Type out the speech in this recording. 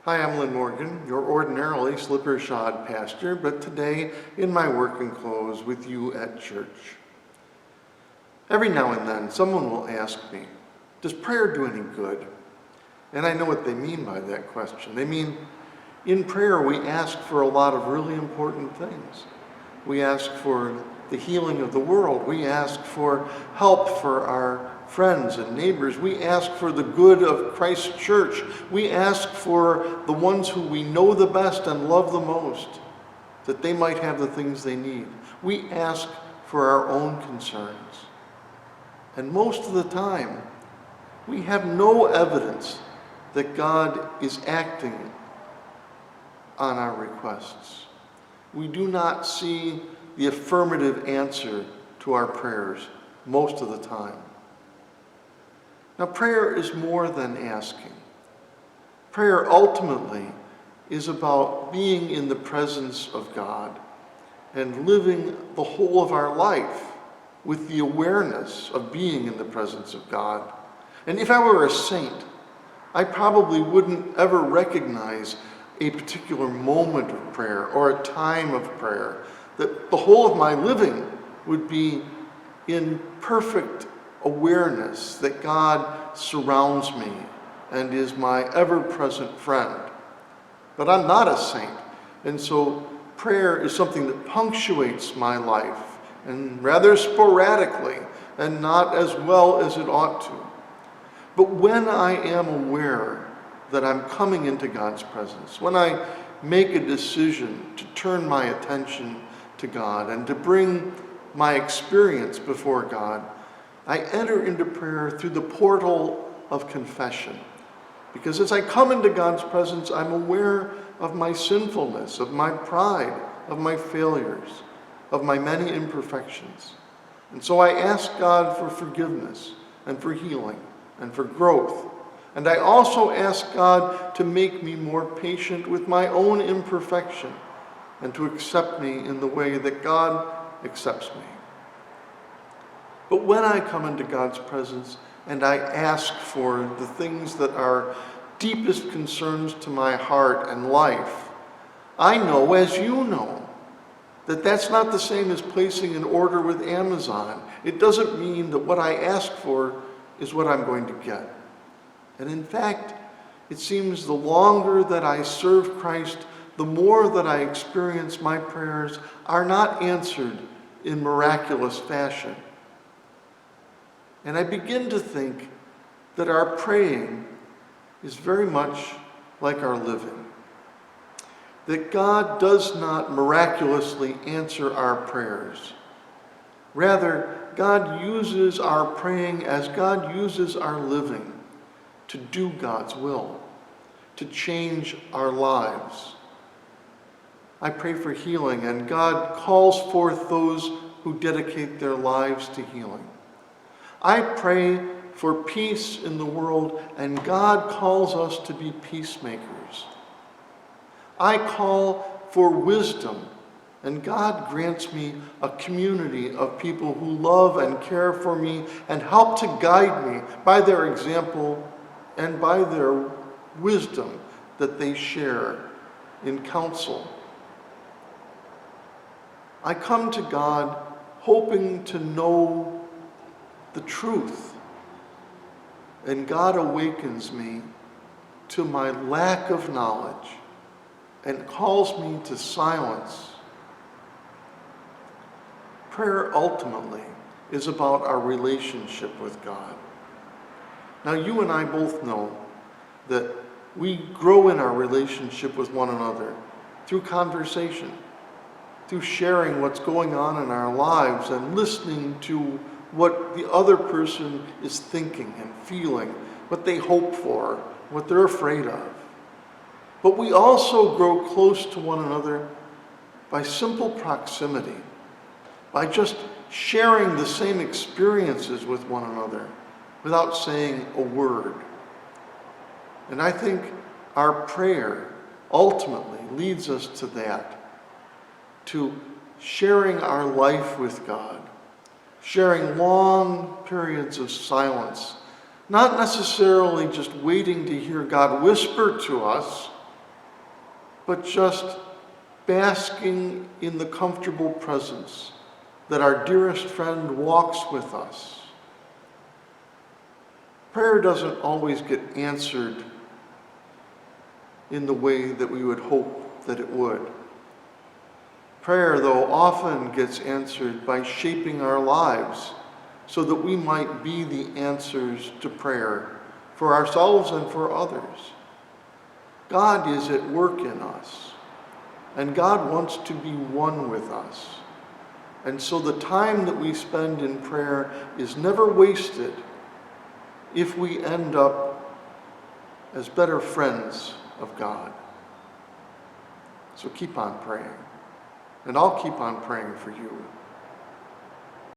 Hi, I'm Lynn Morgan, your ordinarily slipper-shod pastor, but today in my working clothes with you at church. Every now and then, someone will ask me, does prayer do any good? And I know what they mean by that question. They mean, in prayer, we ask for a lot of really important things. We ask for the healing of the world. We ask for help for our friends and neighbors. We ask for the good of Christ's church. We ask for the ones who we know the best and love the most, that they might have the things they need. We ask for our own concerns. And most of the time, we have no evidence that God is acting on our requests. We do not see the affirmative answer to our prayers most of the time. Now, prayer is more than asking. Prayer ultimately is about being in the presence of God and living the whole of our life with the awareness of being in the presence of God. And if I were a saint, I probably wouldn't ever recognize a particular moment of prayer or a time of prayer, that the whole of my living would be in perfect awareness that God surrounds me and is my ever-present friend. But I'm not a saint, and so prayer is something that punctuates my life, and rather sporadically, and not as well as it ought to. But when I am aware that I'm coming into God's presence, when I make a decision to turn my attention to God and to bring my experience before God, I enter into prayer through the portal of confession. Because as I come into God's presence, I'm aware of my sinfulness, of my pride, of my failures, of my many imperfections. And so I ask God for forgiveness and for healing and for growth. And I also ask God to make me more patient with my own imperfection and to accept me in the way that God accepts me. But when I come into God's presence and I ask for the things that are deepest concerns to my heart and life, I know, as you know, that that's not the same as placing an order with Amazon. It doesn't mean that what I ask for is what I'm going to get. And in fact, it seems the longer that I serve Christ, the more that I experience my prayers are not answered in miraculous fashion. And I begin to think that our praying is very much like our living. That God does not miraculously answer our prayers. Rather, God uses our praying as God uses our living to do God's will, to change our lives. I pray for healing, and God calls forth those who dedicate their lives to healing. I pray for peace in the world, and God calls us to be peacemakers. I call for wisdom, and God grants me a community of people who love and care for me and help to guide me by their example and by their wisdom that they share in counsel. I come to God hoping to know the truth, and God awakens me to my lack of knowledge and calls me to silence. Prayer ultimately is about our relationship with God. Now, you and I both know that we grow in our relationship with one another through conversation, through sharing what's going on in our lives and listening to what the other person is thinking and feeling, what they hope for, what they're afraid of. But we also grow close to one another by simple proximity, by just sharing the same experiences with one another without saying a word. And I think our prayer ultimately leads us to that, to sharing our life with God, sharing long periods of silence, not necessarily just waiting to hear God whisper to us, but just basking in the comfortable presence that our dearest friend walks with us. Prayer doesn't always get answered in the way that we would hope that it would. Prayer, though, often gets answered by shaping our lives so that we might be the answers to prayer for ourselves and for others. God is at work in us, and God wants to be one with us. And so the time that we spend in prayer is never wasted if we end up as better friends of God. So keep on praying, and I'll keep on praying for you.